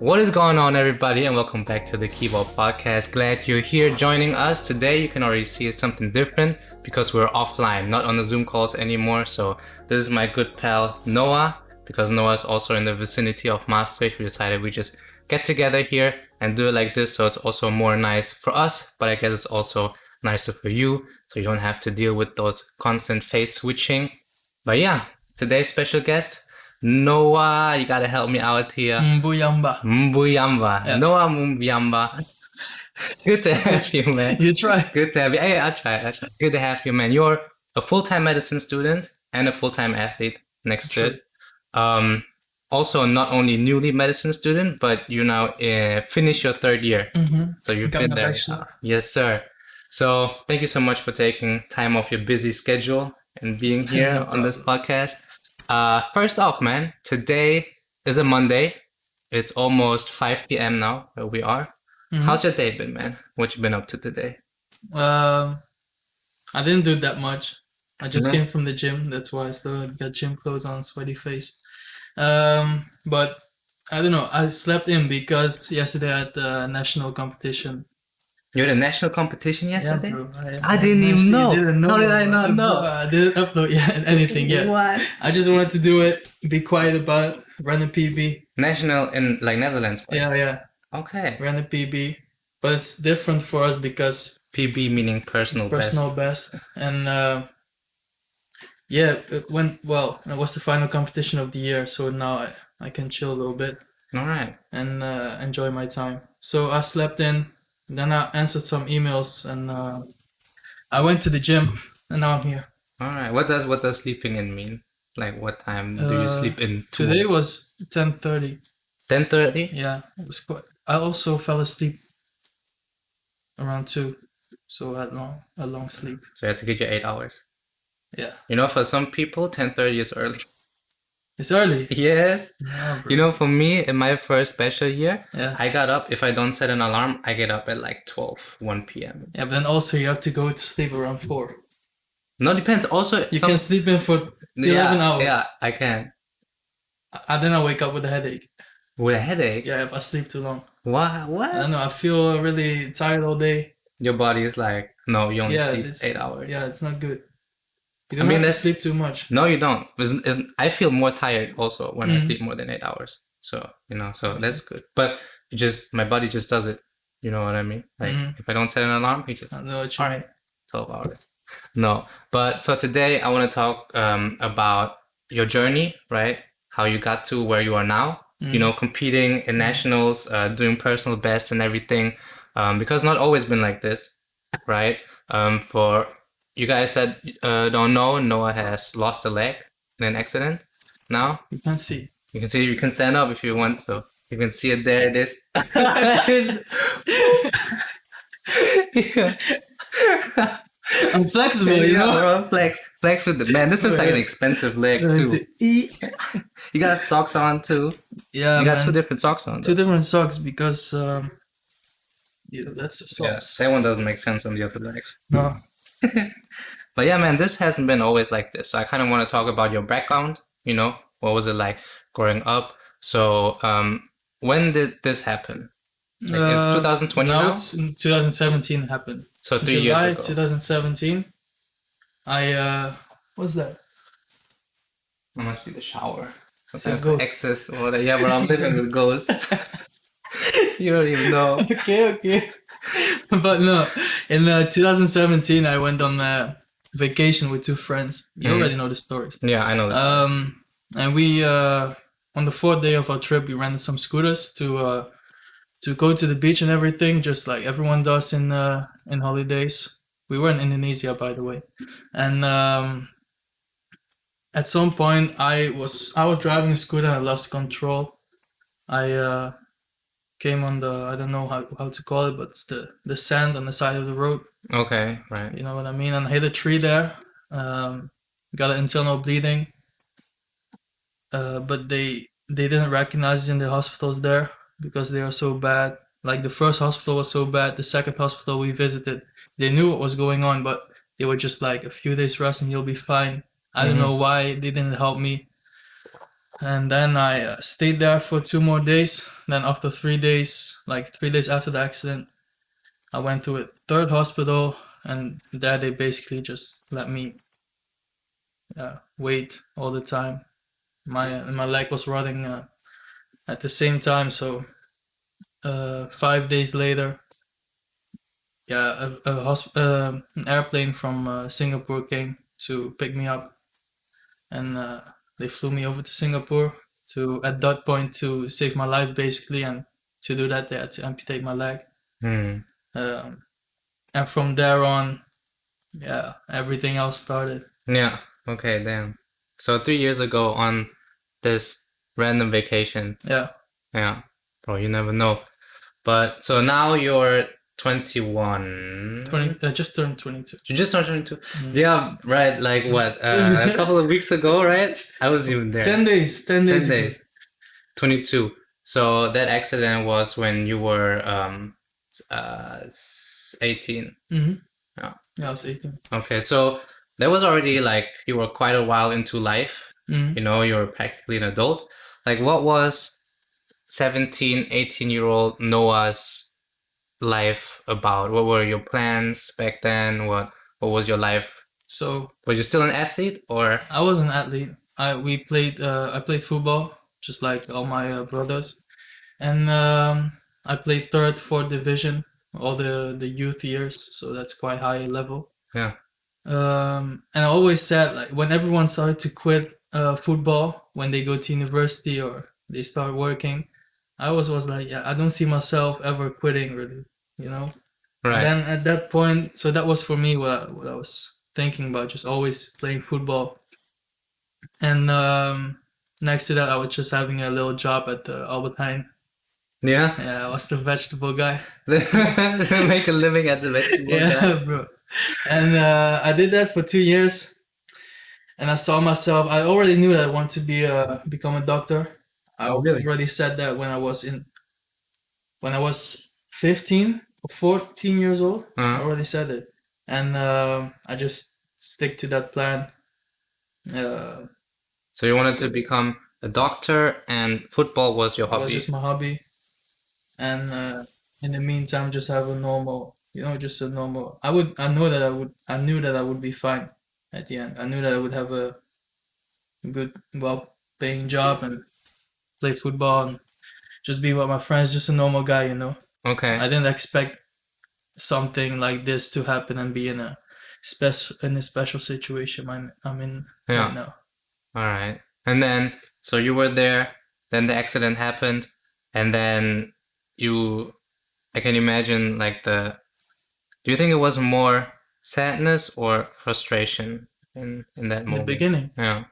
What is going on, everybody, and welcome back to the Kibo podcast. Glad you're here joining us. Today, you can already see something different because we're offline, not on the Zoom calls anymore. So this is my good pal, Noah, because Noah is also in the vicinity of Maastricht. We decided we just get together here and do it like this. So it's also more nice for us, but I guess it's also nicer for you. So you don't have to deal with those constant face switching. But yeah, today's special guest, Noah, you gotta help me out here. Mbuyamba. Yeah. Noah Mbuyamba. Good to have you, man. You try. Good to have you. Hey, I'll try. Good to have you, man. You're a full-time medicine student and a full-time athlete next to it. Also, not only newly medicine student, but you now finish your third year. Mm-hmm. So you've been there. Yes, sir. So thank you so much for taking time off your busy schedule and being here on this podcast. First off, man, today is a Monday. It's almost 5 p.m. now where we are. Mm-hmm. How's your day been, man? What you been up to today? I didn't do that much. I just came from the gym. That's why I still got gym clothes on, sweaty face. But I don't know. I slept in because yesterday I had the national competition. You had a national competition yesterday? Yeah, bro. I didn't even know. How did I not know? I didn't upload anything yet. What? I just wanted to do it, be quiet about it, run a PB. National in like Netherlands? Place. Yeah. Okay. Ran a PB. But it's different for us because... PB meaning personal best. And it went well. It was the final competition of the year. So now I can chill a little bit. All right. And enjoy my time. So I slept in. Then I answered some emails and I went to the gym and now I'm here. All right. What does sleeping in mean? Like what time do you sleep in? Today was 10:30. 10:30? Yeah, it was quite. I also fell asleep around 2, so I had a long sleep. So you had to get your 8 hours. Yeah. You know, for some people, 10:30 is early. It's early. Yes. Yeah, bro. You know, for me, in my first special year, yeah. I got up, if I don't set an alarm, I get up at like 1 p.m. Yeah, but then also you have to go to sleep around 4. No, depends. Also, you can sleep in for 11 hours. Yeah, I can. Then I wake up with a headache. With a headache? Yeah, if I sleep too long. What? I don't know. I feel really tired all day. Your body is like, no, you only sleep 8 hours. Yeah, it's not good. You don't have to sleep too much. No, you don't. I feel more tired also when I sleep more than 8 hours. So, that's good. But my body just does it. You know what I mean? Like, if I don't set an alarm, it just, I know what you mean. 12 hours. No. But so today I want to talk about your journey, right? How you got to where you are now. You know, competing in nationals, doing personal best and everything. Because not always been like this, right? For you guys that don't know, Noah has lost a leg in an accident now. You can't see. You can see. You can stand up if you want, so you can see it there. It is. I'm flexible, you know? Bro, flex with the man. This looks like an expensive leg too. You got socks on too. Yeah, you got 2 different socks on. 2 different socks because that's the socks. Yeah, that one doesn't make sense on the other legs. No. But yeah, man, this hasn't been always like this. So I kind of want to talk about your background. You know, what was it like growing up? So when did this happen? Like, it's 2020 now? It's 2017 happened. So 3 years ago. 2017. What's that? It must be the shower. Sometimes the excess or whatever. Yeah, but I'm living with ghosts. You don't even know. Okay. But no, in 2017, I went on vacation with 2 friends. You already know the stories. Yeah, I know this. And we, on the 4th day of our trip, we rented some scooters to go to the beach and everything, just like everyone does in holidays. We were in Indonesia, by the way. And at some point, I was driving a scooter and I lost control. I came on I don't know how to call it, but it's the sand on the side of the road. Okay, right. You know what I mean? And I hit a tree there. Got an internal bleeding. But they didn't recognize us in the hospitals there because they are so bad. Like the first hospital was so bad. The second hospital we visited, they knew what was going on, but they were just like, a few days rest and you'll be fine. I don't know why they didn't help me. And then I stayed there for 2 more days. Then after 3 days, like 3 days after the accident, I went to a third hospital, and there they basically just let me wait all the time. My leg was rotting at the same time, so 5 days later, an airplane from Singapore came to pick me up, and they flew me over to Singapore to at that point to save my life basically, and to do that they had to amputate my leg. And from there on, everything else started. Yeah. Okay. Damn. So 3 years ago on this random vacation. Yeah. Yeah. Bro, you never know. But so now you're 21. I just turned 22. You just turned 22? Yeah, right. Like what? A couple of weeks ago, right? I was even there. 10 days. 10 days. 10 days. 22. So that accident was when you were 18. Mm-hmm. Yeah. Yeah, I was 18. Okay, so that was already like you were quite a while into life. Mm-hmm. You know, you were practically an adult. Like what was 17, 18-year-old Noah's life about? What were your plans back then? What was your life? So Was you still an athlete or? I was an athlete. I played football just like all my brothers, and I played third, fourth division all the youth years, so that's quite high level. Yeah. And I always said, like, when everyone started to quit football when they go to university or they start working, I was like, yeah, I don't see myself ever quitting, really, you know. Right. And then at that point, so that was for me what I was thinking about, just always playing football. And next to that, I was just having a little job at the Albert Heijn. Yeah. Yeah, I was the vegetable guy. Make a living at the vegetable guy. Yeah, bro. And I did that for 2 years, and I saw myself. I already knew that I wanted to become a doctor. I already said that when I was 15 or 14 years old. I already said it, and I just stick to that plan. So you wanted to become a doctor, and football was your hobby. It was just my hobby, and in the meantime, just have a normal, just a normal. I knew that I would be fine at the end. I knew that I would have a good, well-paying job and play football and just be with my friends, just a normal guy, Okay. I didn't expect something like this to happen and be in a special situation I'm in right now. All right. And then, so you were there, then the accident happened, and then I can imagine do you think it was more sadness or frustration in that moment? In the beginning? Yeah.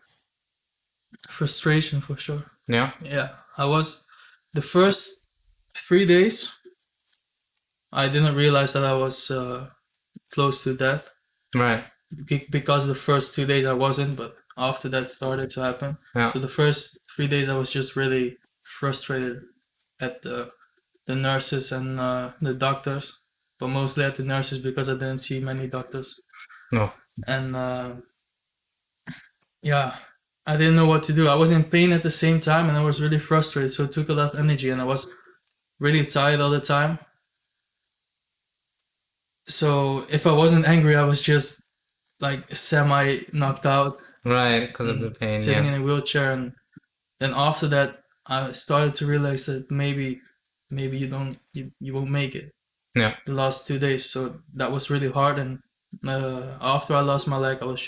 Frustration for sure. Yeah? Yeah. The first 3 days, I didn't realize that I was close to death. Right. Because the first 2 days I wasn't, but after that started to happen. Yeah. So the first 3 days I was just really frustrated at the nurses and the doctors, but mostly at the nurses because I didn't see many doctors. No. And I didn't know what to do. I was in pain at the same time, and I was really frustrated. So it took a lot of energy, and I was really tired all the time. So if I wasn't angry, I was just like semi knocked out. Right, because of the pain. Sitting in a wheelchair, and then after that, I started to realize that maybe you won't make it. Yeah. The last 2 days, so that was really hard. And after I lost my leg, I was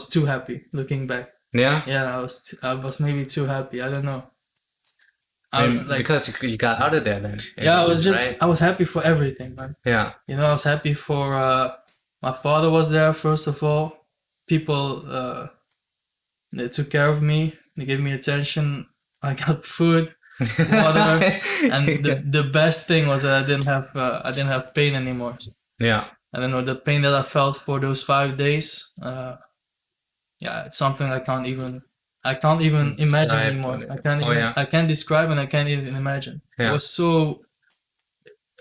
too happy looking back. Yeah. Yeah, I was maybe too happy. I don't know. Because you got out of there then. Yeah, I was happy for everything, man. Yeah. I was happy for my father was there first of all. People they took care of me. They gave me attention. I got food, water, and the best thing was that I didn't have pain anymore. Yeah. I don't know, the pain that I felt for those 5 days. It's something I can't even imagine anymore. I can't describe, and I can't even imagine. Yeah. It was so.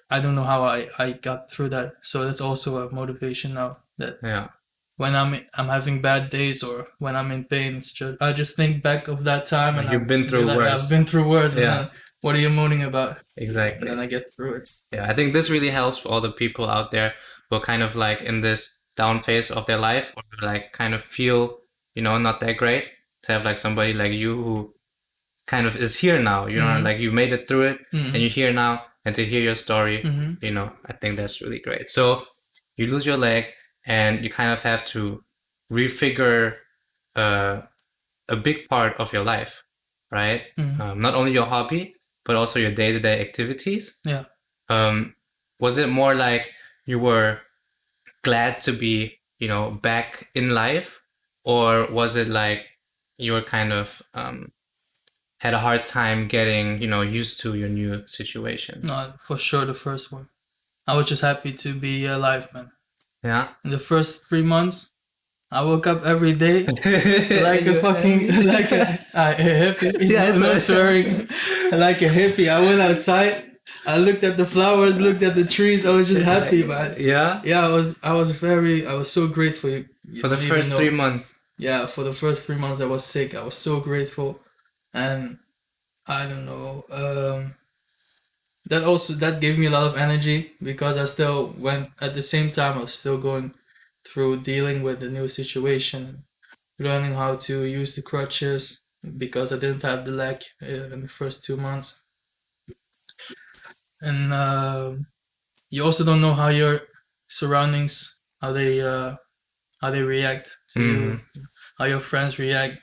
I don't know how I got through that. So that's also a motivation now. That when I'm having bad days or when I'm in pain, I just think back of that time and You've been through worse. I've been through worse. Yeah. And then, what are you moaning about? Exactly. And then I get through it. Yeah, I think this really helps for all the people out there who are kind of like in this down phase of their life, or who like kind of feel, not that great, to have like somebody like you who kind of is here now, like you made it through it and you're here now, and to hear your story, I think that's really great. So you lose your leg and you kind of have to refigure a big part of your life, right? Not only your hobby, but also your day-to-day activities. Yeah. Was it more like you were glad to be, back in life, or was it like you were kind of had a hard time getting, used to your new situation? No, for sure the first one. I was just happy to be alive, man. Yeah. In the first 3 months, I woke up every day like a fucking like a hippie. Yeah, No swearing. Like a hippie. I went outside. I looked at the flowers, looked at the trees. I was just happy, man. Yeah. Yeah, I was so grateful. For the first 3 months. Yeah, for the first 3 months I was sick. I was so grateful, and I don't know. That gave me a lot of energy because I still went at the same time. I was still going through dealing with the new situation, learning how to use the crutches because I didn't have the leg in the first 2 months, and you also don't know how your surroundings, how they react to you, how your friends react,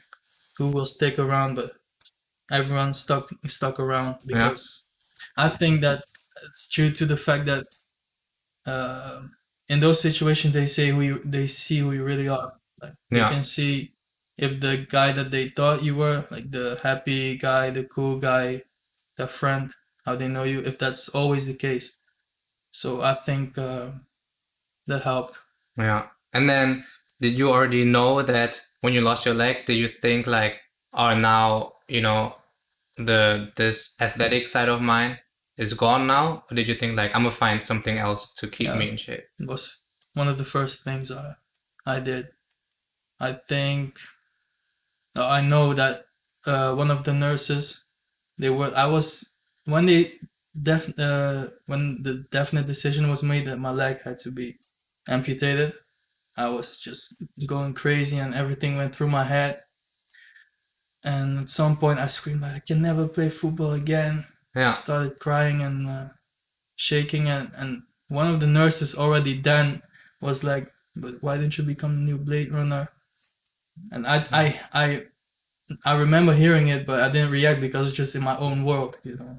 who will stick around, but everyone stuck around because I think that it's due to the fact that in those situations they see who you really are. Like they can see if the guy that they thought you were, like the happy guy, the cool guy, the friend, how they know you, if that's always the case. So I think that helped. Yeah. And then did you already know that when you lost your leg, did you think like, oh, now, this athletic side of mine is gone now? Or did you think like, I'm gonna find something else to keep me in shape? It was one of the first things I did. I think I know that one of the nurses, when the definite decision was made that my leg had to be amputated, I was just going crazy and everything went through my head. And at some point I screamed, I can never play football again. Yeah. I started crying and shaking, and one of the nurses already then was like, but why didn't you become the new Blade Runner? And I remember hearing it, but I didn't react because it's just in my own world, I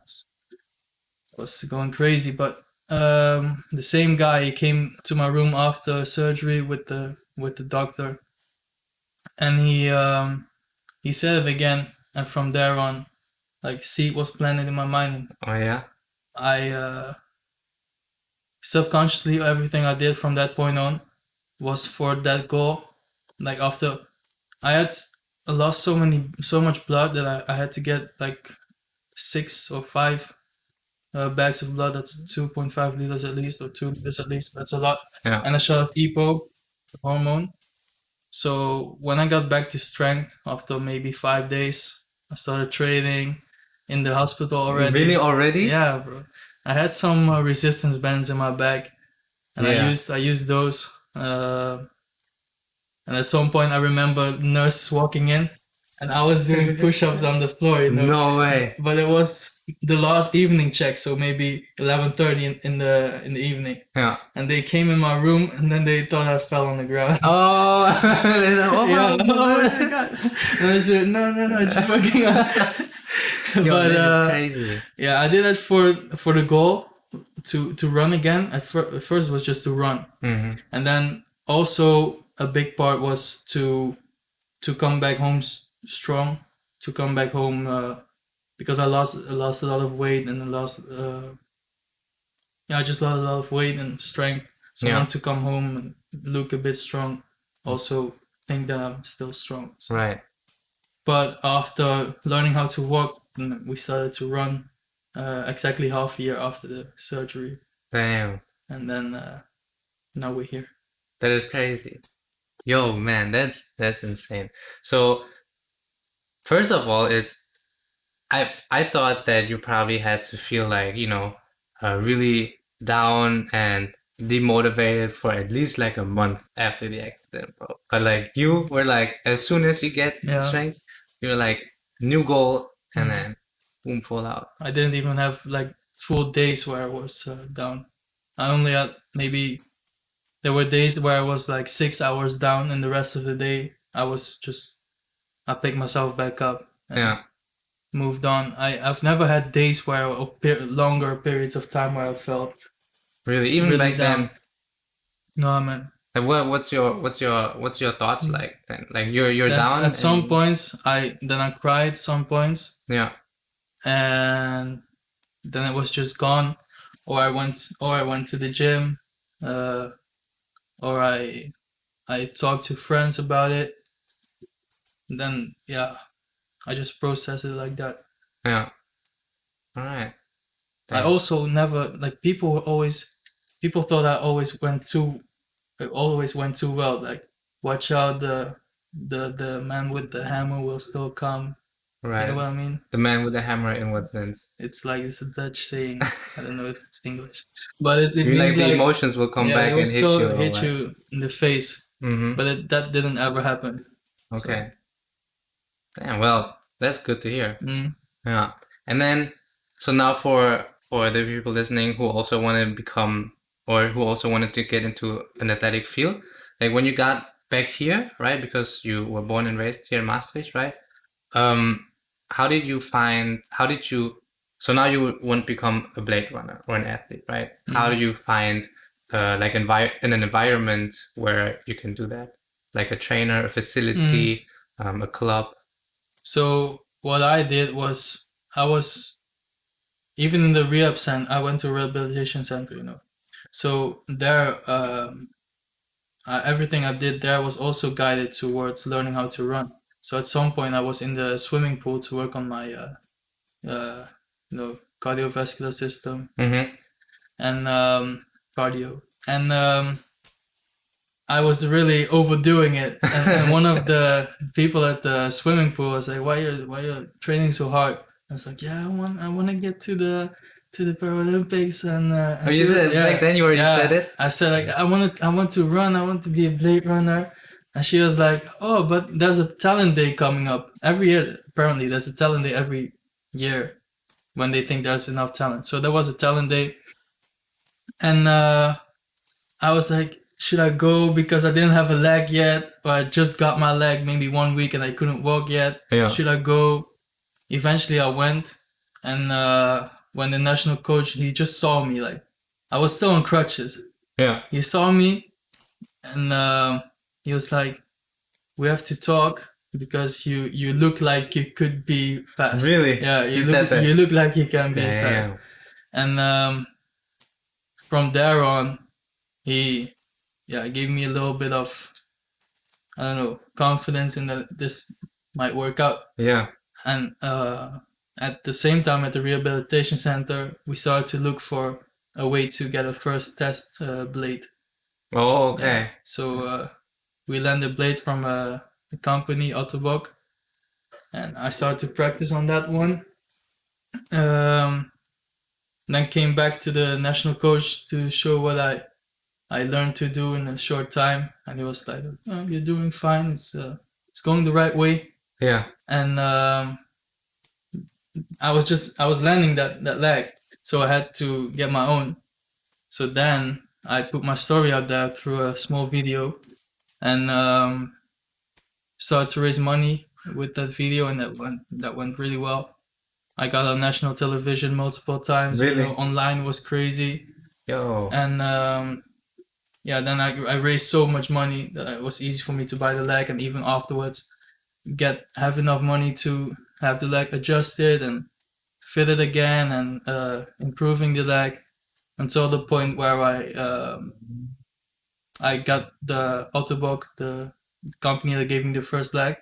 was going crazy. But the same guy, he came to my room after surgery with the doctor, and he said it again, and from there on, like, seed was planted in my mind. Oh yeah. I subconsciously, everything I did from that point on was for that goal. Like, after I had lost so much blood that I had to get like 6 or 5 bags of blood. That's 2.5 liters at least, or 2 liters at least. That's a lot. Yeah. And a shot of EPO hormone. So when I got back to strength after maybe 5 days, I started training in the hospital already. Really, already? Yeah, bro. I had some resistance bands in my bag, and I used those. And at some point, I remember nurse walking in, and I was doing push-ups on the floor. No way. But it was the last evening check, so maybe 11:30 in the evening. Yeah. And they came in my room, and then they thought I fell on the ground. Oh. Oh my god! And I said, no, just working on. Yo, But that's crazy. yeah, I did that for the goal to run again. At first, it was just to run, and then also a big part was to come back home strong, to come back home because I lost a lot of weight, and I just lost a lot of weight and strength. So I want to come home and look a bit strong. Also think that I'm still strong. So. Right. But after learning how to walk, we started to run exactly half a year after the surgery. Damn. And then now we're here. That is crazy. Yo, man, that's insane. So first of all, I thought that you probably had to feel like, really down and demotivated for at least like a month after the accident, bro. But like you were like, as soon as you get Yeah. strength, you're like new goal and Mm. then boom, pull out. I didn't even have like full days where I was down. I only had maybe there were days where I was like 6 hours down, and the rest of the day I picked myself back up and Yeah, moved on. I've never had days where longer periods of time where I felt really. Even really back down. then, No, man. like what's your thoughts like then? Like you're That's down at some and points I cried some points, yeah, and then it was just gone, or I went to the gym, uh, or I talked to friends about it. And then yeah, I just processed it like that. yeah. All right. I Damn. also never like people thought it always went too well. Like watch out, the man with the hammer will still come. You know Right. what I mean? The man with the hammer in what sense? It's like it's a Dutch saying. I don't know if it's English, but it You means like the like emotions will come yeah, back they will and hit you still or hit what? you in the face. Mm-hmm. But that didn't ever happen. So, Okay. Damn, well, that's good to hear. mm, Yeah. And then, so now for the people listening who also want to become or who also wanted to get into an athletic field, like when you got back here, right? Because you were born and raised here in Maastricht, right? Um, how did you, so now you want to become a blade runner or an athlete, right? How do you find like in an environment where you can do that? Like a trainer, a facility, a club. so what I did was I was even in the rehab center. I went to a rehabilitation center, you know. So there, everything I did there was also guided towards learning how to run. So at some point, I was in the swimming pool to work on my, cardiovascular system Mm-hmm. and cardio. And I was really overdoing it. And one of the people at the swimming pool was like, why you training so hard?" I was like, "Yeah, I want to get to the Paralympics." And Oh, she you was, said yeah, back then you already said it? I said like I want to run. I want to be a blade runner. And she was like, "Oh, but there's a talent day coming up every year. Apparently, there's a talent day every year when they think there's enough talent." So there was a talent day, and I was like, should I go because I didn't have a leg yet, or I just got my leg maybe 1 week and I couldn't walk yet. Yeah. Should I go? Eventually, I went, and when the national coach, he just saw me like I was still on crutches. Yeah. He saw me, and he was like, "We have to talk because you look like you could be fast." Really? Yeah, He said that? you look like you can be Damn. fast. And from there on, he gave me a little bit of, I don't know, confidence in that this might work out. Yeah. And at the same time at the rehabilitation center, we started to look for a way to get a first test blade. Oh, okay. Yeah. So we landed a blade from the company Autobok, and I started to practice on that one. Then came back to the national coach to show what I learned to do in a short time, and he was like, "Oh, you're doing fine. It's going the right way." Yeah. And I was landing that leg, so I had to get my own. So then I put my story out there through a small video, and started to raise money with that video, and that went really well. I got on national television multiple times. Really? You know, online was crazy. Yo. And then I raised so much money that it was easy for me to buy the leg, and even afterwards have enough money to have the leg adjusted and fit it again, and improving the leg until the point where I got the Autobok, the company that gave me the first leg,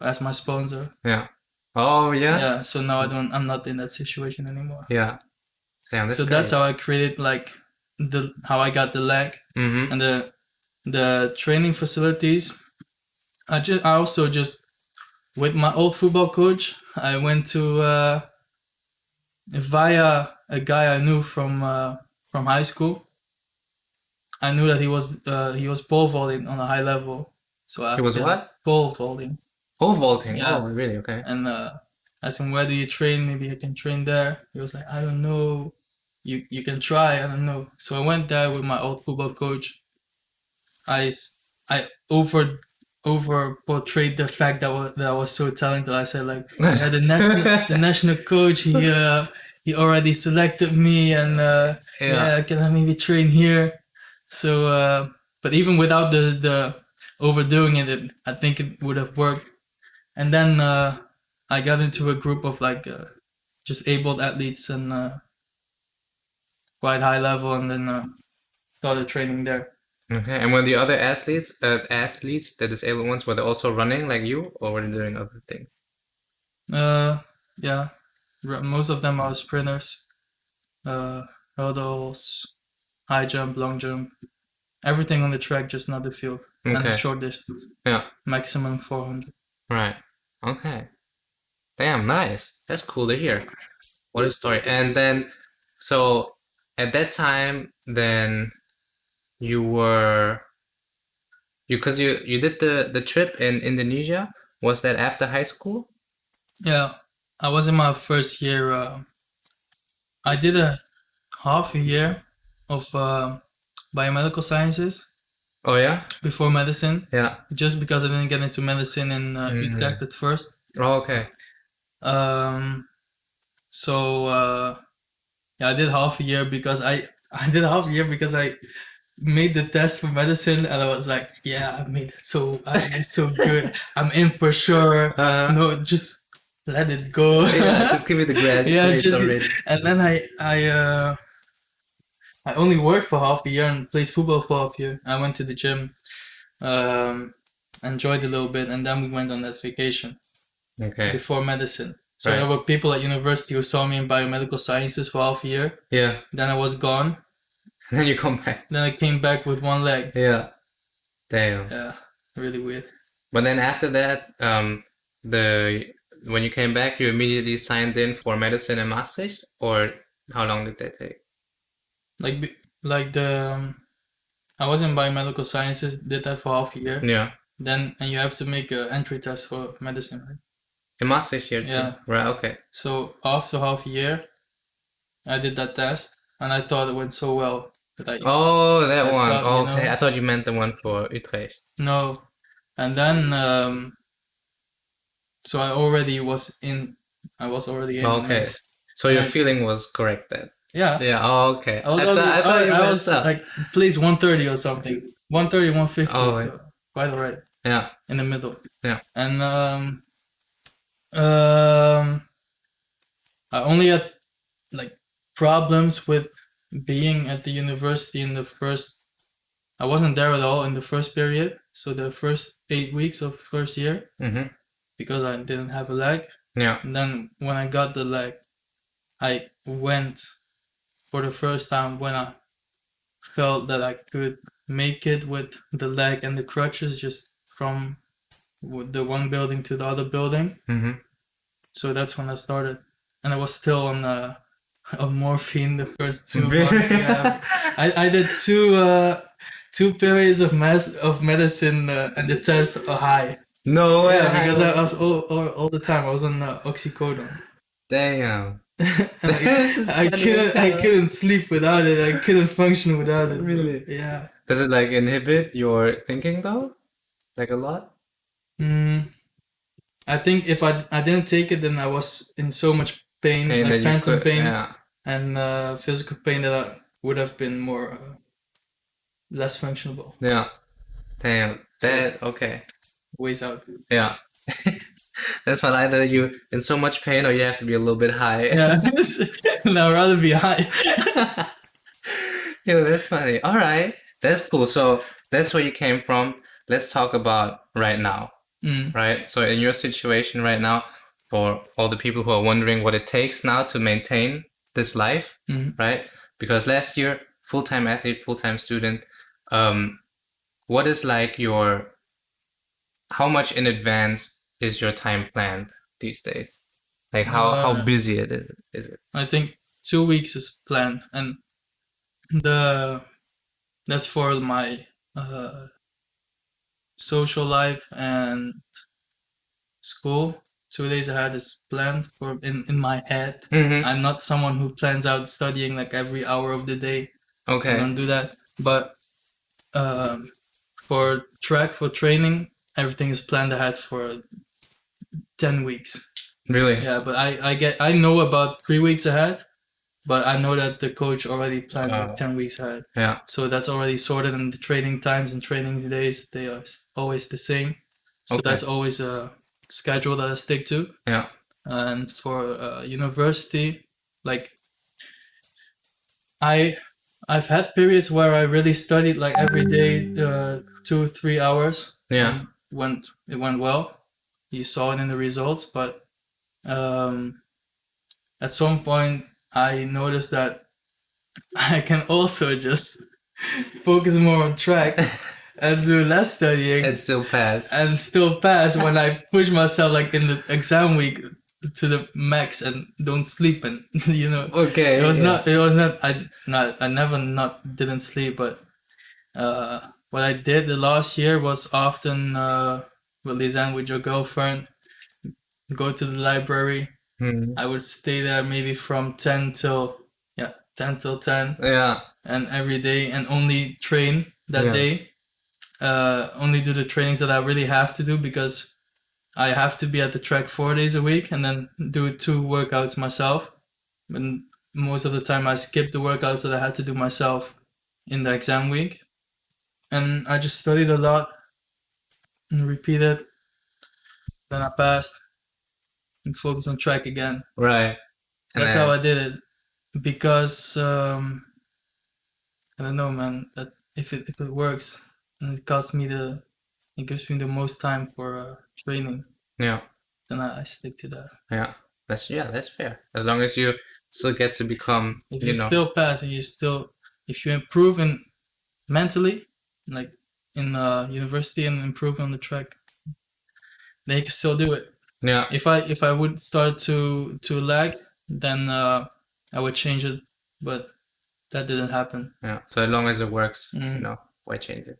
as my sponsor. Yeah. Oh, yeah? Yeah, so now I'm not in that situation anymore. Yeah. Damn, that's So great. that's how I created like how I got the leg. Mm-hmm. And the training facilities. I also just with my old football coach, I went to via a guy I knew from high school. I knew that he was pole vaulting on a high level. So He was what? Pole vaulting. Pole vaulting. Yeah. Oh, really? Okay. And asked him, where do you train? Maybe I can train there. He was like, I don't know. You can try. I don't know. So I went there with my old football coach. I over portrayed the fact that I was so talented. I said like, yeah, the national coach he already selected me, and yeah, can I maybe train here? So but even without the overdoing it, I think it would have worked. And then I got into a group of like just abled athletes and quite high level, and then started training there. Okay. And were the other athletes, the disabled ones, were they also running like you, or were they doing other things? Yeah, most of them are sprinters, hurdles, high jump, long jump, everything on the track, just not the field, and the Okay. short distance. Yeah. Maximum 400. Right. Okay. Damn, nice. That's cool to hear. What a story. And then, so at that time, then you were because you did the trip in Indonesia. Was that after high school? Yeah, I was in my first year. I did a half a year of biomedical sciences Oh yeah. before medicine, Yeah. just because I didn't get into medicine in Utrecht at first. Oh, okay. So yeah, I did half a year because I did half a year because I made the test for medicine, and I was like, yeah, I made it so good. I'm in for sure. No, just let it go. Yeah, just give me the grad Yeah, grades already. and then I only worked for half a year and played football for half a year. I went to the gym, enjoyed a little bit, and then we went on that vacation Okay. before medicine. So Right. there were people at university who saw me in biomedical sciences for half a year. Yeah. Then I was gone. Then you come back. Then I came back with one leg. Yeah. Damn. Yeah, really weird. But then after that, when you came back, you immediately signed in for medicine in Maastricht, or how long did that take? Like I was in biomedical sciences, did that for half a year. Yeah. Then and you have to make an entry test for medicine, right? In Maastricht here too. Yeah. Right. Okay. So after half a year, I did that test, and I thought it went so well that I Oh, that I one. stopped, Oh, you okay. know. I thought you meant the one for Utrecht. no, and then so I was already in. Oh, okay. MS. So your Yeah. feeling was correct then. Yeah. Yeah. Oh, okay. I was I thought you I messed was up. like place 130 or something. 130, 150. Oh, so quite alright. Yeah. In the middle. Yeah. And I only had like problems with being at the university in the first. I wasn't there at all in the first period, so the first 8 weeks of first year, Mm-hmm. because I didn't have a leg. Yeah. And then when I got the leg, I went for the first time when I felt that I could make it with the leg and the crutches, just from the one building to the other building. Mm-hmm. So that's when I started, and I was still on morphine the first 2 months. Yeah. I did two periods of medicine, and the test are high. No way. Yeah, because I was all the time I was on oxycodone. Damn. I couldn't sleep without it. I couldn't function without it. Really? Yeah. Does it like inhibit your thinking though? Like a lot? I think if I didn't take it, then I was in so much pain, Pain like that you phantom could- pain Yeah. and physical pain, that I would have been more less functionable. Yeah. Damn. That okay. Ways out. Yeah. That's fine. Either you in so much pain or you have to be a little bit high. Yeah. No, I'd rather be high. Yeah, that's funny. All right. That's cool. So that's where you came from. Let's talk about right now. Right? So in your situation right now, for all the people who are wondering what it takes now to maintain this life, right? Because last year, full-time athlete, full-time student, what is like how much in advance is your time planned these days? Like how busy is it? I think 2 weeks is planned, and that's for my social life and school. 2 days ahead is planned for in my head. I'm not someone who plans out studying like every hour of the day. Okay. I don't do that. But for training, everything is planned ahead for 10 weeks. Really? Yeah, but I know about 3 weeks ahead, but I know that the coach already planned like 10 weeks ahead. Yeah. So that's already sorted, and the training times and training days, they are always the same. So Okay. that's always a schedule that I stick to. Yeah. And for university, like I've had periods where I really studied like every day, 2-3 hours. Yeah. It went well. You saw it in the results, but at some point I noticed that I can also just focus more on track and do less studying And still pass. when I push myself like in the exam week to the max and don't sleep, and Okay. it was not I never not didn't sleep, but what I did the last year was often with Lisanne, with your girlfriend, go to the library. I would stay there maybe from 10 till 10. Yeah. And every day, and only train that day. Only do the trainings that I really have to do, because I have to be at the track 4 days a week, and then do 2 workouts myself. And most of the time I skip the workouts that I had to do myself in the exam week. And I just studied a lot and repeated. Then I passed and focused on track again. Right. And That's how I did it. Because I don't know, man, that if it works, and it gives me the most time for training, Yeah. then I stick to that. Yeah. That's fair. As long as you still get to become, If you still pass, and if you improve in mentally, like in university, and improve on the track, then you can still do it. Yeah. If I would start to lag, then I would change it, but that didn't happen. Yeah. So as long as it works, why change it?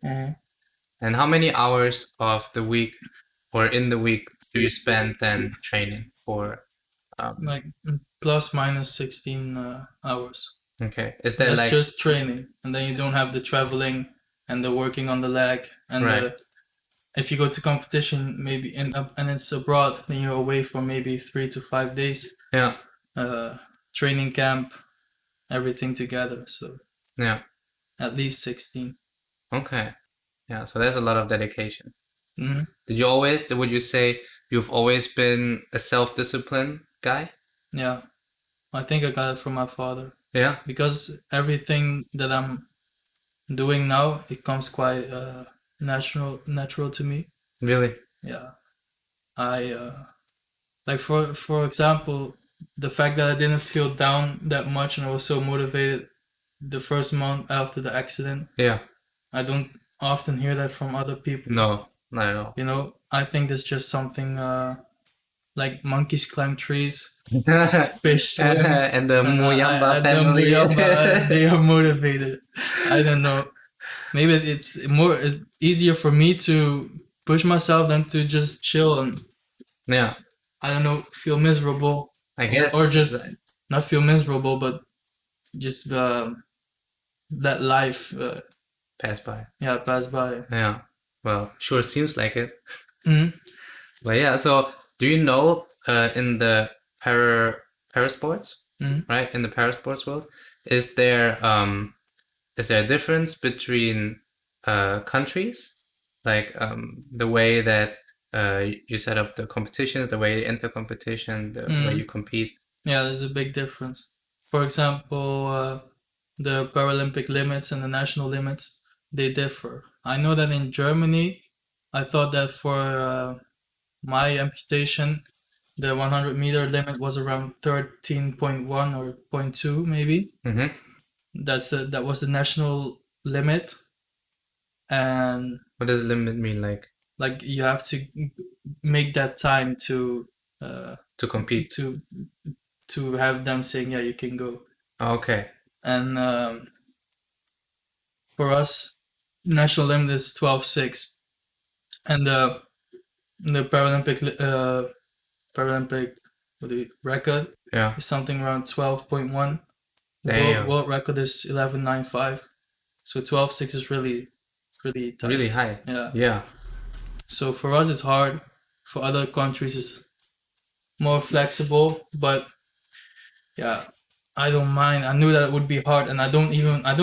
And how many hours of the week or in the week do you spend then training for? Like plus minus 16 hours. Okay. Is that That's like just training, and then you don't have the traveling and the working on the leg, and if you go to competition maybe and it's abroad, then you're away for maybe 3 to 5 days. Yeah. Training camp, everything together. So yeah, at least 16. Okay. Yeah. So there's a lot of dedication. Mm-hmm. Would you say you've always been a self-disciplined guy? Yeah. I think I got it from my father. Yeah. Because everything that I'm doing now, it comes quite natural to me. Really? Yeah. I like for example, the fact that I didn't feel down that much and I was so motivated the first month after the accident. Yeah. I don't often hear that from other people. No, not at all. I think there's just something like monkeys climb trees, fish swim, and the Mbuyamba family. They are motivated. I don't know. Maybe it's easier for me to push myself than to just chill and I don't know, feel miserable. I guess, or just not feel miserable, but just let life pass by. Yeah, pass by. Yeah. Well, sure seems like it. Mm-hmm. But yeah, so do you know in the parasports, right? In the parasports world, is there a difference between countries, like the way that you set up the competition, the way you enter competition, the way you compete? Yeah, there's a big difference. For example, the Paralympic limits and the national limits, they differ. I know that in Germany, I thought that for my amputation, the 100-meter limit was around 13.1 or 0.2 maybe. Mm-hmm. That was the national limit. and What does limit mean? like you have to make that time to compete? to have them saying, yeah, you can go. Okay. And for us, national limit is 12.6, and the Paralympic record is something around 12.1. The world record is 11.95. So 12.6 is really tight. Really high. Yeah. So for us it's hard. For other countries it's more flexible, but yeah, I don't mind. I knew that it would be hard, and I don't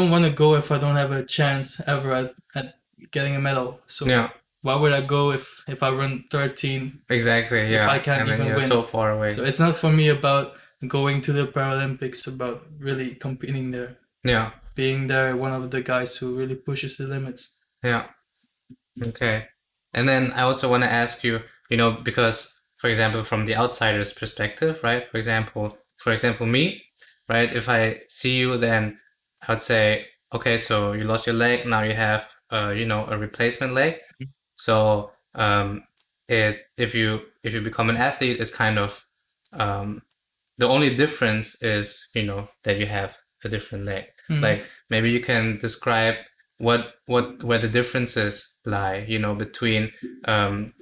want to go if I don't have a chance ever at getting a medal. So why would I go if I run 13? Exactly, yeah. If I can't even win. So far away. So it's not for me about going to the Paralympics, about really competing there. Yeah. Being there, one of the guys who really pushes the limits. Yeah. Okay. And then I also want to ask you, because, for example, from the outsider's perspective, right? For example, me, right? If I see you, then I would say, okay, so you lost your leg, now you have, a replacement leg. So if you become an athlete, it's kind of the only difference is that you have a different leg. Like maybe you can describe where the differences lie, between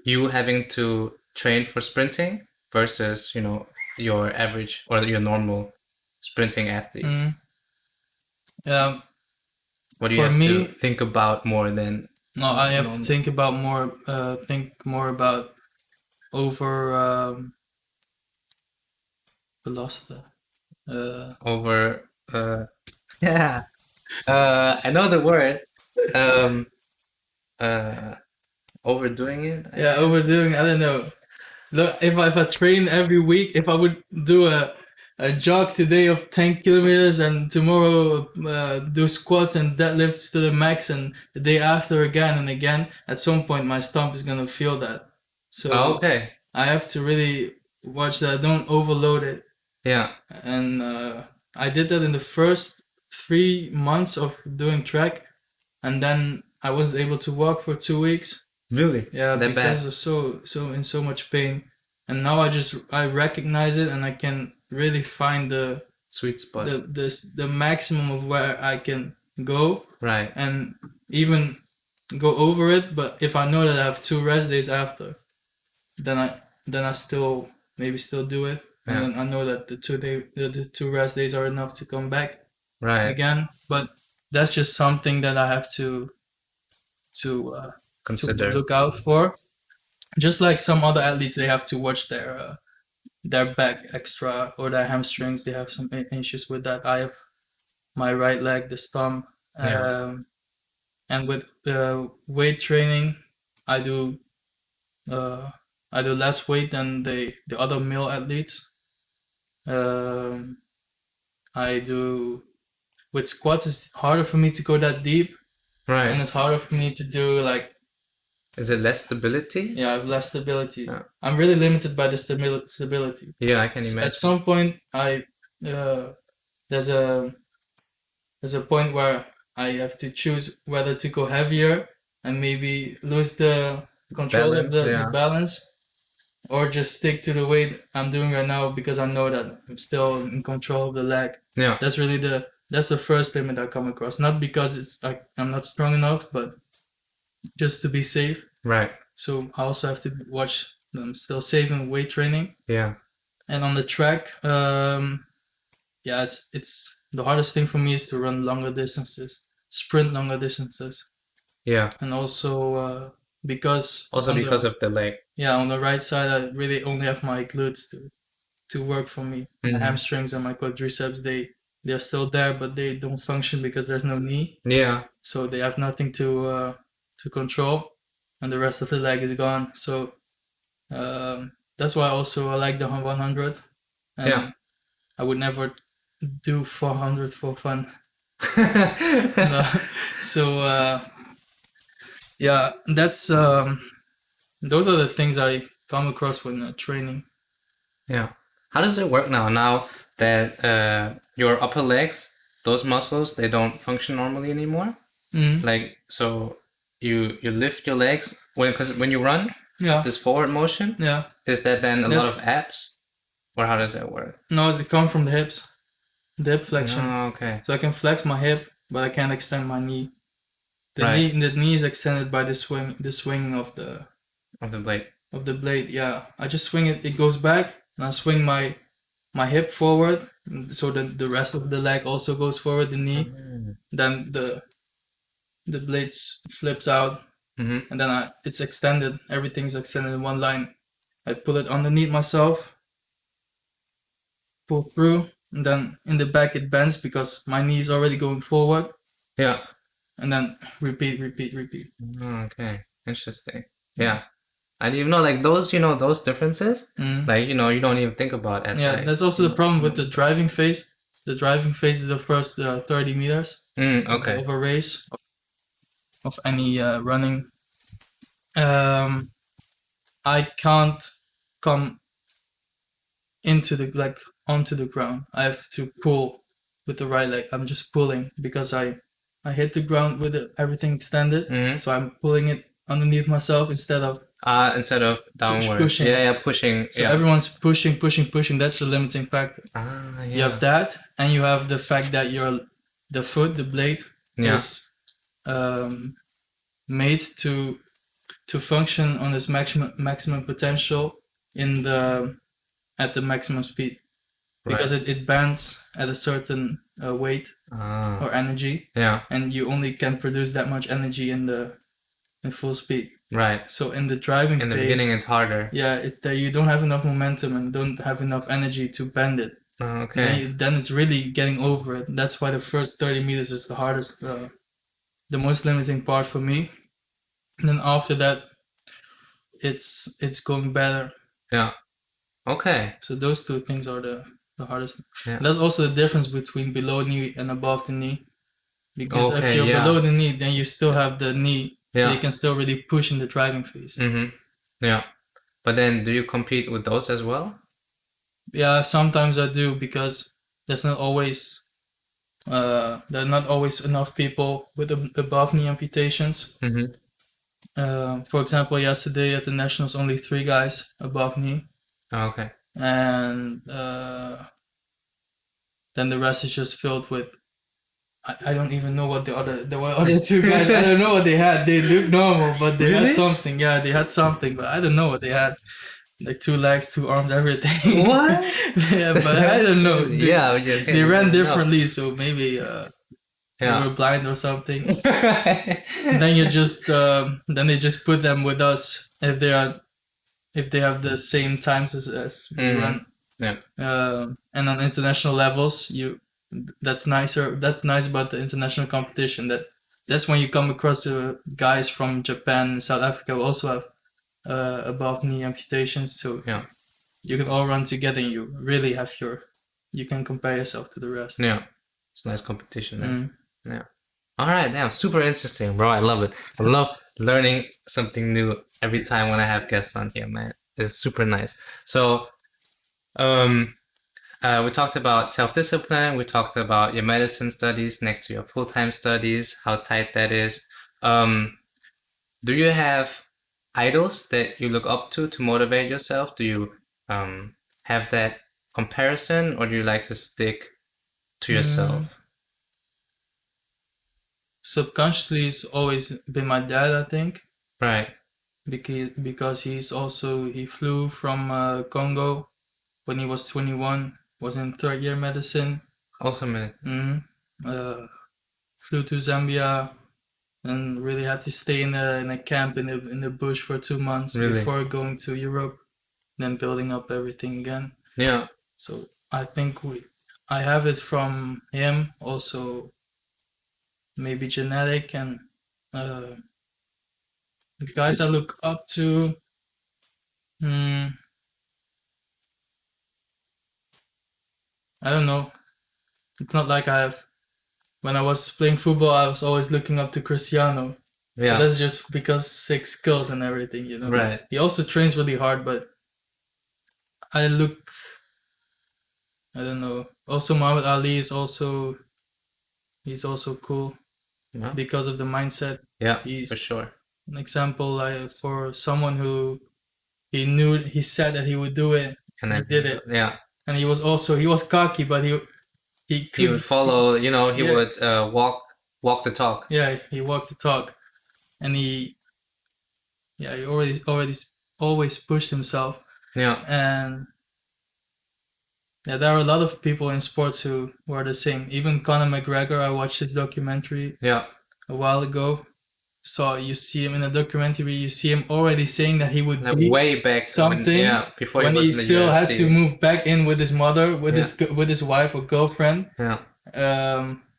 you having to train for sprinting versus your average or your normal sprinting athletes. What do you have to think about more than? No, I have to think about more. Think more about over velocity. Yeah. I know the word. Overdoing it. Overdoing. I don't know. Look, if I train every week, if I would do a jog today of 10 kilometers and tomorrow do squats and deadlifts to the max, and the day after again and again, at some point my stomach is gonna feel that. So I have to really watch that I don't overload it. Yeah. And I did that in the first 3 months of doing track, and then I wasn't able to walk for 2 weeks. Really? Yeah, because of so in so much pain. And now I recognize it, and I can really find the sweet spot, the maximum of where I can go. Right. And even go over it. But if I know that I have 2 rest days after, then I still do it. And then I know that the 2 rest days are enough to come back again. But that's just something that I have to consider, to look out for. Just like some other athletes, they have to watch their back extra, or their hamstrings. They have some issues with that. I have my right leg, the stump, and with weight training, I do less weight than the other male athletes. I do with squats. It's harder for me to go that deep, right? And it's harder for me to do like. Is it less stability? Yeah, I have less stability. Yeah. I'm really limited by the stability. Yeah, I can imagine. At some point, there's a point where I have to choose whether to go heavier and maybe lose the control of the balance, or just stick to the weight I'm doing right now because I know that I'm still in control of the leg. Yeah, that's really that's the first limit I come across. Not because it's like I'm not strong enough, but just to be safe. Right. So I also have to watch them still safe in weight training. Yeah. And on the track, it's the hardest thing for me is to run longer distances, sprint longer distances. Yeah. And also because of the leg. Yeah, on the right side I really only have my glutes to work for me. Mm-hmm. The hamstrings and my quadriceps, they're still there, but they don't function because there's no knee. Yeah. So they have nothing to control, and the rest of the leg is gone. So that's why also I like the 100. And yeah. I would never do 400 for fun. No. So yeah, that's those are the things I come across when training. Yeah. How does it work now that your upper legs, those muscles, they don't function normally anymore? Mm-hmm. Like, so you lift your legs because when you run, Yeah. this forward motion, Yeah. is that then a lot of abs, or how does that work? No, it comes from the hips, the hip flexion. Oh, okay. So I can flex my hip, but I can't extend my knee. The Right. knee is extended by the swing of the blade. Of the blade. Yeah, I just swing it. It goes back, and I swing my hip forward, so that the rest of the leg also goes forward. The knee. Then the blades flips out, and then it's extended. Everything's extended in one line. I pull it underneath myself, pull through, and then in the back it bends because my knee is already going forward. Yeah. And then repeat. Okay, interesting. Yeah, I didn't even know like those. Those differences. Like you don't even think about it. Yeah, that's also the problem with the driving phase. The driving phase is the first 30 meters Okay. of a race, of any running. I can't come onto the ground. I have to pull with the right leg. I'm just pulling because I hit the ground with everything extended. So I'm pulling it underneath myself instead of downwards. Pushing. Yeah, pushing. So everyone's pushing. That's the limiting factor. Yeah. You have that, and you have the fact that the blade is made to function on its maximum potential at the maximum speed, because it bends at a certain weight or energy. Yeah. And you only can produce that much energy in full speed. Right. So in the driving phase, in the beginning it's harder. Yeah, it's that you don't have enough momentum and don't have enough energy to bend it. Okay. Then it's really getting over it. That's why the first 30 meters is the hardest, the most limiting part for me. And then after that, it's going better. Yeah. Okay. So those two things are the hardest. Yeah. That's also the difference between below knee and above the knee. Because if you're yeah. below the knee, then you still have the knee. Yeah. So you can still really push in the driving phase. Yeah. But then do you compete with those as well? Yeah, sometimes I do, because there's not always there are not always enough people with above knee amputations. For example, yesterday at the nationals, only 3 guys above knee. Okay. And then the rest is just filled with. I don't even know what the other 2 guys. I don't know what they had. They looked normal, but they had something. Yeah, they had something, but I don't know what they had. Like 2 legs, 2 arms, everything. What? Yeah, but I don't know. They ran differently, so maybe they were blind or something. And then you just then they just put them with us if they have the same times as we run. Yeah. And on international levels, that's nicer. That's nice about the international competition. That's when you come across guys from Japan and South Africa who also have above knee amputations. So you can all run together, and you really have you can compare yourself to the rest. Yeah, it's a nice competition. Yeah. All right, damn, super interesting, bro. I love it. I love learning something new every time when I have guests on here, man. It's super nice. So, we talked about self-discipline. We talked about your medicine studies next to your full-time studies, how tight that is. Do you have idols that you look up to motivate yourself? Do you have that comparison, or do you like to stick to yourself? Subconsciously, it's always been my dad, I think. Right. Because he flew from Congo when he was 21, was in 3rd year medicine. Awesome. Flew to Zambia and really had to stay in a camp in the bush for 2 months before going to Europe, then building up everything again. Yeah. So I think I have it from him, also maybe genetic, and the guys I look up to. I don't know. It's not like when I was playing football, I was always looking up to Cristiano. Yeah. But that's just because 6 skills and everything, you know. Right. He also trains really hard, but I don't know. Also, Muhammad Ali he's also cool. Yeah. because of the mindset. Yeah, He's for sure. an example for someone who he said that he would do it, And he then did it, yeah, and he was cocky, but he he could would follow. You know, he yeah. would walk the talk. Yeah, he walked the talk, and he always pushed himself. Yeah, And yeah, there are a lot of people in sports who are the same. Even Conor McGregor, I watched his documentary yeah, a while ago. So you see him in the documentary, you see him already saying that he would like be way back something before when he he was in the still had UFC. to move back in with his mother, with Yeah. his wife or girlfriend. Yeah.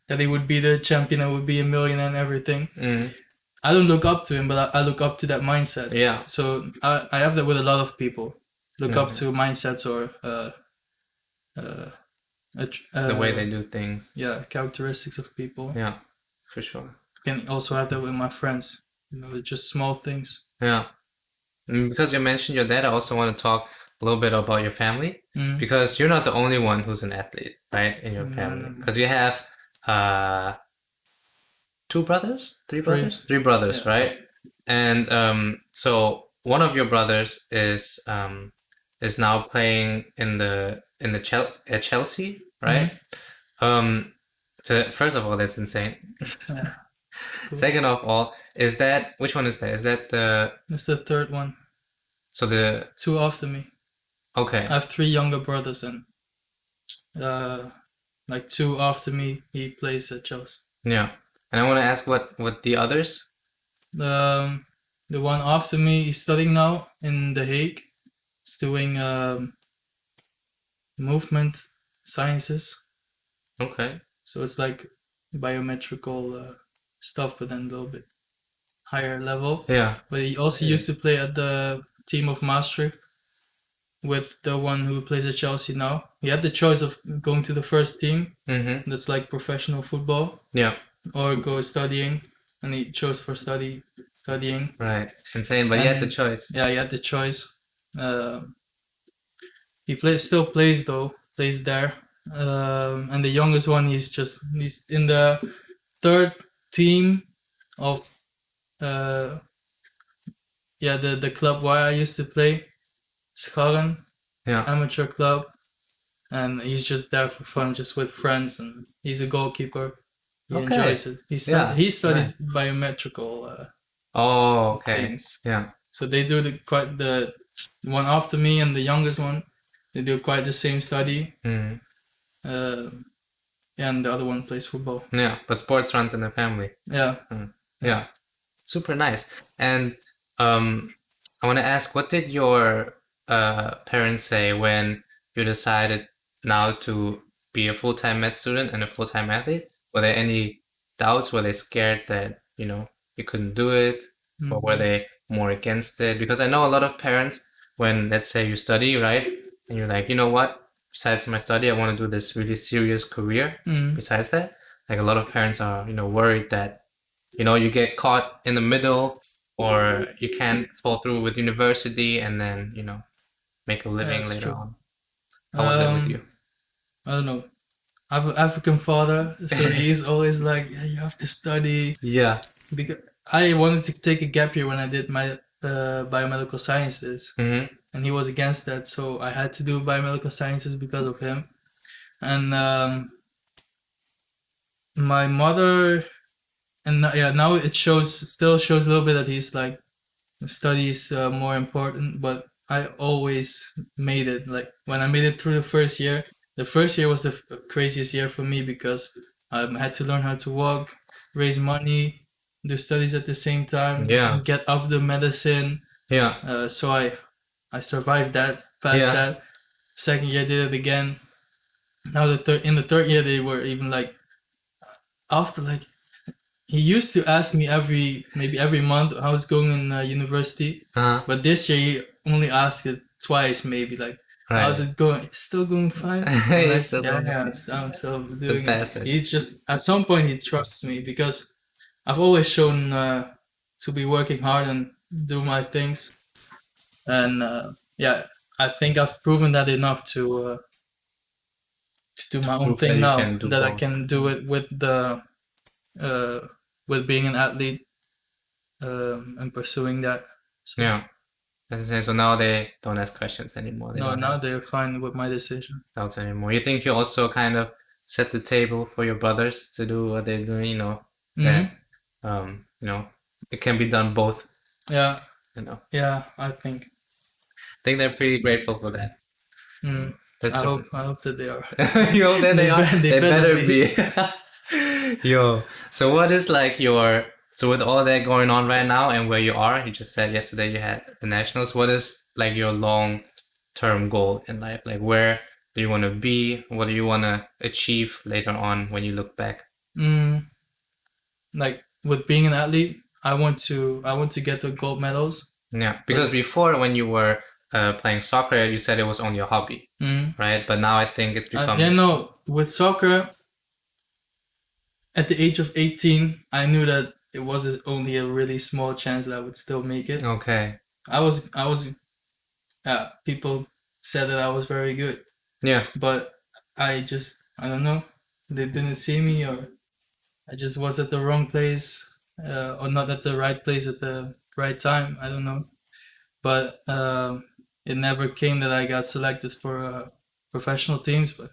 That he would be the champion and would be a millionaire and everything. Mm. I don't look up to him, but I look up to that mindset. Yeah. So I have that with a lot of people. Look up to mindsets or the way they do things. Yeah, characteristics of people. Yeah, for sure. Can also have that with my friends. You know, just small things. Yeah. Because you mentioned your dad, I also want to talk a little bit about your family. Because you're not the only one who's an athlete, right, in your family. Because you have three brothers, yeah. Right? And so one of your brothers is now playing at Chelsea, right? So first of all, that's insane. Yeah. Cool. Second of all, which one is that? Is that It's the third one. So the two after me. Okay. I have three younger brothers, and like two after me, he plays at Chelsea. Yeah. And I want to ask what the others? The one after me is studying now in The Hague. He's doing movement sciences. Okay. So it's like biometrical stuff, but then a little bit higher level. Yeah. But he also used to play at the team of Maastricht with the one who plays at Chelsea now. He had the choice of going to the first team. Mm-hmm. That's like professional football. Yeah. Or go studying, and he chose for studying. Right. Insane, but he had the choice. Yeah, he had the choice. He still plays there. And the youngest one, he's in the third team of the club where I used to play, Scharren. It's an amateur club, and he's just there for fun, just with friends, and he's a goalkeeper. He enjoys it. He studies biometrical things. Yeah. So they do the one after me and the youngest one. They do quite the same study. Mm. And the other one plays football. Yeah, but sports runs in the family. Yeah. Yeah. Super nice. And I want to ask, what did your parents say when you decided now to be a full-time med student and a full-time athlete? Were there any doubts? Were they scared that, you couldn't do it? Mm-hmm. Or were they more against it? Because I know a lot of parents, when, let's say, you study, right? And you're like, you know what? Besides my study, I want to do this really serious career. Mm-hmm. Besides that, like a lot of parents are, worried that, you get caught in the middle, or you can't fall through with university and then, make a living later on. How was it with you? I don't know. I have an African father, so he's always like, yeah, you have to study. Yeah. Because I wanted to take a gap year when I did my biomedical sciences. Mm-hmm. And he was against that, so I had to do biomedical sciences because of him. And my mother, and now it still shows a little bit that he's like, study is more important, but I always made it. Like when I made it through the first year was the craziest year for me because I had to learn how to walk, raise money, do studies at the same time, and get off the medicine. Yeah. So I survived that, passed that. Second year did it again. Now in the third year they were even like, after like, he used to ask me maybe every month how I was going in university. Uh-huh. But this year he only asked it twice, maybe like, right. How's it going? It's still going fine. I'm still doing it. He just, at some point he trusts me because I've always shown to be working hard and do my things. And I think I've proven that enough to do my own thing now. That I can do it with the with being an athlete and pursuing that. So, Yeah. So now they don't ask questions anymore. They no, don't now have they're fine with my decision. doubts anymore. You think you also kind of set the table for your brothers to do what they're doing, you know, that you know, it can be done both, Yeah, you know. yeah, I think. I think they're pretty grateful for that. That's I hope that they are. Yo, there they are. They They better better be. Yo, so what is like your so with all that going on right now and where you are, you just said yesterday you had the nationals. What is like your long-term goal in life? Like where do you want to be? What do you want to achieve later on when you look back? Like with being an athlete, I want to get the gold medals. Yeah, because before when you were playing soccer, you said it was only a hobby, right? But now I think it's become Yeah, no, with soccer, at the age of 18, I knew that it was only a really small chance that I would still make it. okay. I was, people said that I was very good, Yeah, but I don't know, they didn't see me, or I just was at the wrong place, or not at the right place at the right time. I don't know, but it never came that I got selected for professional teams. But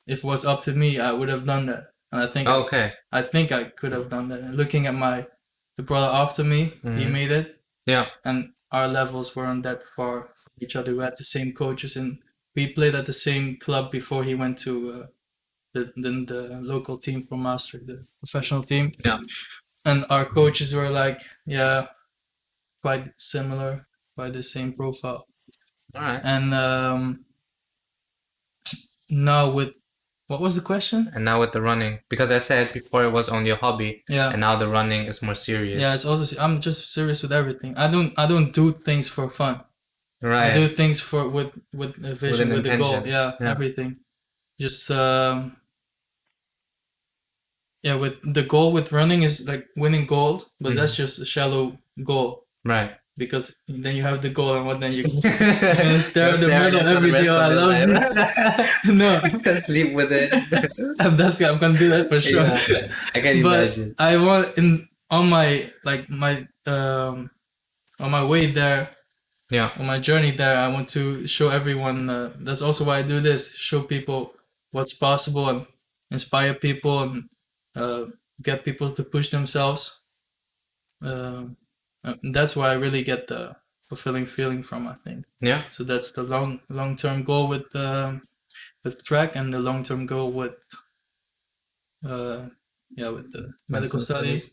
if it was up to me, I would have done that, and I think okay. I think I could have done that. And looking at the brother after me, he made it, Yeah, and our levels weren't that far from each other. We had the same coaches, and we played at the same club before he went to the local team from Maastricht, the professional team. yeah. And our coaches were like, yeah, quite similar, quite the same profile. All right. And now with what was the question? And now with the running, because I said before it was only a hobby, Yeah. and now the running is more serious. Yeah, it's also I'm just serious with everything. I don't do things for fun. Right. I do things for with a vision, with a goal. intention. Yeah, Yeah. everything. Just yeah, with the goal with running is like winning gold, but that's just a shallow goal. Right. Because then you have the goal, and then you're gonna stare at the Stare at middle it for every the day. rest Oh, I of love your you. No, Sleep with it. and I'm gonna do that for sure. Yeah, I can But imagine. I want on my on my way there, Yeah. on my journey there, I want to show everyone. That's also why I do this: show people what's possible and inspire people and get people to push themselves. That's why I really get the fulfilling feeling from, I think. Yeah. So that's the long term goal with track, and the long term goal with with the medical studies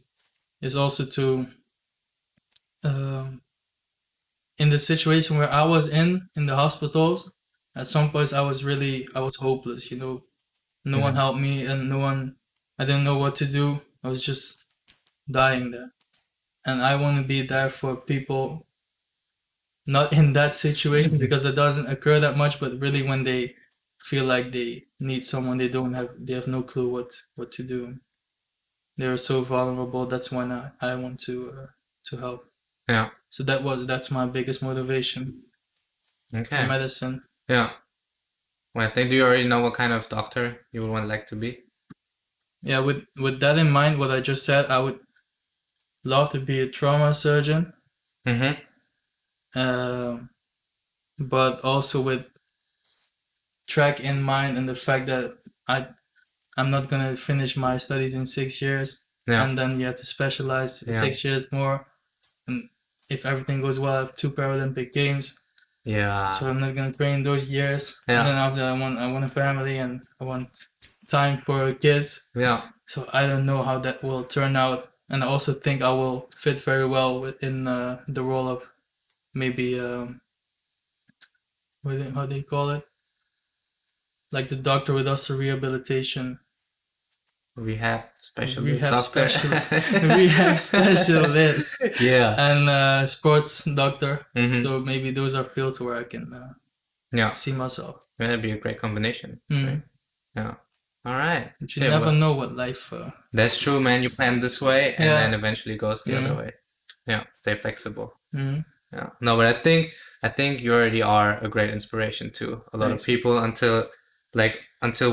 is also to in the situation where I was in the hospitals. At some points I was hopeless, you know. No one helped me, and I didn't know what to do. I was just dying there. And I want to be there for people not in that situation, because it doesn't occur that much, but really when they feel like they need someone, they have no clue what to do. They're so vulnerable. That's when I want to help. Yeah. So that's my biggest motivation for Okay. medicine. Yeah. Well, I think, do you already know what kind of doctor you would like to be? Yeah, with that in mind, what I just said, I would love to be a trauma surgeon. But also with track in mind, and the fact that I'm not gonna finish my studies in 6 years, and then you have to specialize 6 years more. And if everything goes well, I have 2 Paralympic games. Yeah. So I'm not gonna train those years. Yeah. And then after I want a family, and I want time for kids. Yeah. So I don't know how that will turn out. And I also think I will fit very well within the role of maybe how do you call it? Like the doctor with us, rehabilitation. Rehab specialist. Rehab specialist. Yeah. And sports doctor. Mhm. So maybe those are fields where I can see myself. That'd be a great combination. Right? Yeah. All right. But you never know what life. That's true, man. You plan this way, and then eventually goes the other way. Yeah. Stay flexible. Yeah. No, but I think you already are a great inspiration to a lot of people until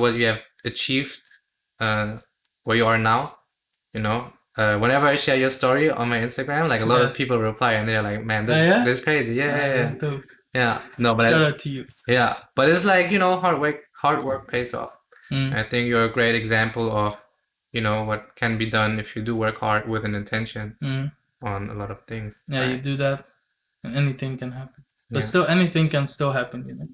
what you have achieved, where you are now. you know, whenever I share your story on my Instagram, like a lot of people reply and they're like, man, this is crazy. That's dope. Yeah. No, but Shout out to you. yeah, but it's like, you know, hard work pays off. I think you're a great example of, you know, what can be done if you do work hard with an intention on a lot of things. Yeah, right? you do that and anything can happen. But Yeah. still, anything can still happen, you know.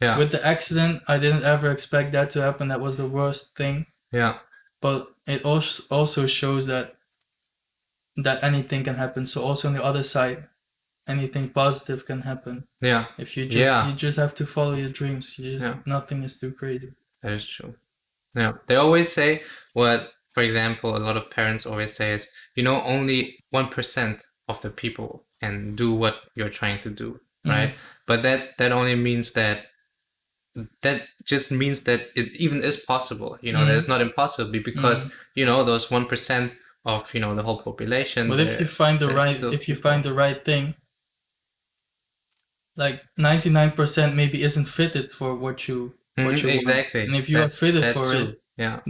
Yeah. With the accident, I didn't ever expect that to happen. That was the worst thing. Yeah. But it also shows that anything can happen. So also on the other side, anything positive can happen. Yeah. If you just have to follow your dreams. Nothing is too crazy. That is true. Yeah. They always say what, for example, a lot of parents always say is, you know, only 1% of the people can do what you're trying to do, right? But that only means that just means that it even is possible, you know, that it's not impossible because, you know, those 1% of, you know, the whole population. But if you find the right thing, like 99% maybe isn't fitted for what you exactly. want. And if you are fitted for too. it,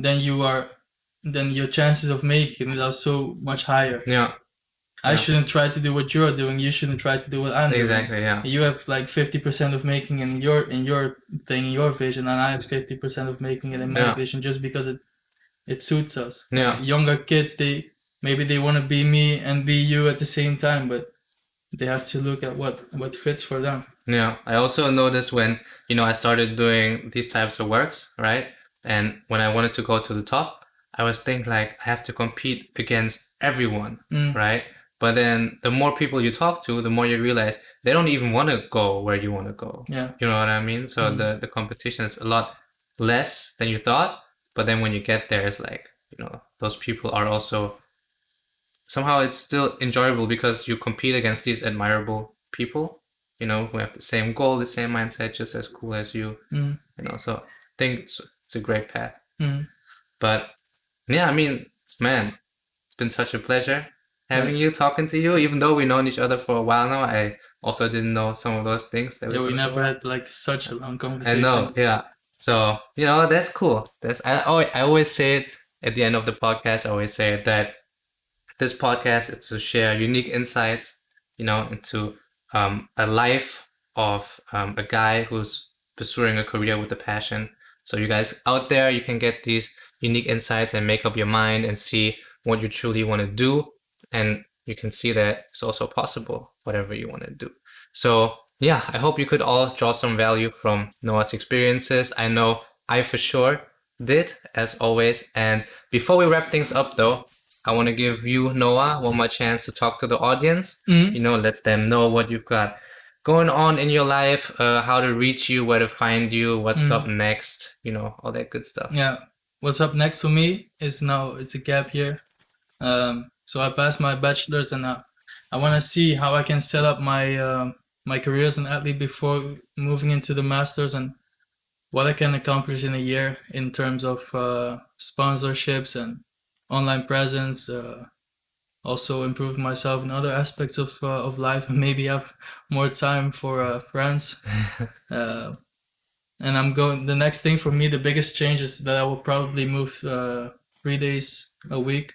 then your chances of making it are so much higher. Yeah. I shouldn't try to do what you're doing. You shouldn't try to do what I'm doing. Exactly. Yeah. You have like 50% of making in your thing, in your vision, and I have 50% of making it in my vision, just because it suits us. Yeah. Younger kids, maybe they want to be me and be you at the same time, but they have to look at what fits for them. Yeah. I also noticed when, you know, I started doing these types of works, right? And when I wanted to go to the top, I was thinking like I have to compete against everyone, right? But then the more people you talk to, the more you realize they don't even want to go where you want to go. Yeah. You know what I mean? So the competition is a lot less than you thought. But then when you get there, it's like, you know, those people are also, somehow it's still enjoyable because you compete against these admirable people, you know, who have the same goal, the same mindset, just as cool as you, you know, so I think it's a great path. But yeah, I mean, man, it's been such a pleasure having you, talking to you, even though we've known each other for a while now. I also didn't know some of those things. We never had like such a long conversation. I know, yeah. So, you know, that's cool. I always say it at the end of the podcast. I always say that this podcast is to share unique insights, you know, into a life of a guy who's pursuing a career with a passion. So you guys out there, you can get these unique insights and make up your mind and see what you truly want to do. And you can see that it's also possible, whatever you want to do. So yeah, I hope you could all draw some value from Noah's experiences. I know I for sure did, as always. And before we wrap things up though, I want to give you, Noah, one more chance to talk to the audience. You know, let them know what you've got going on in your life, how to reach you, where to find you, what's up next, you know, all that good stuff. Yeah. What's up next for me is now it's a gap year. So I passed my bachelor's and I want to see how I can set up my my career as an athlete before moving into the master's, and what I can accomplish in a year in terms of sponsorships and online presence. Also improve myself in other aspects of life, and maybe have more time for friends. And I'm going. The next thing for me, the biggest change is that I will probably move 3 days a week.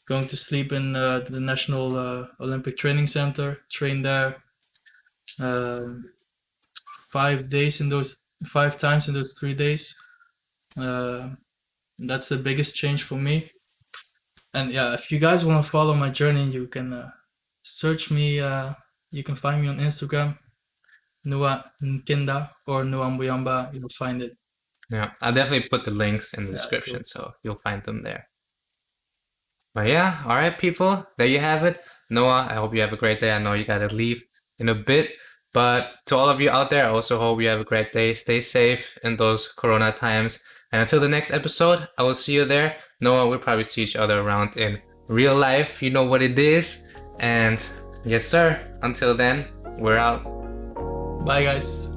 Going to sleep in the National Olympic Training Center, train there 5 days in those 5 times in those 3 days. That's the biggest change for me. And yeah, if you guys want to follow my journey, you can search me. You can find me on Instagram, Noah Mbuyamba or Noah Mbuyamba. You'll find it. Yeah, I'll definitely put the links in the description, cool. So you'll find them there. But yeah, all right, people, there you have it. Noah, I hope you have a great day. I know you gotta leave in a bit, but to all of you out there, I also hope you have a great day. Stay safe in those Corona times. And until the next episode, I will see you there. Noah, we'll probably see each other around in real life. You know what it is. And yes, sir. Until then, we're out. Bye, guys.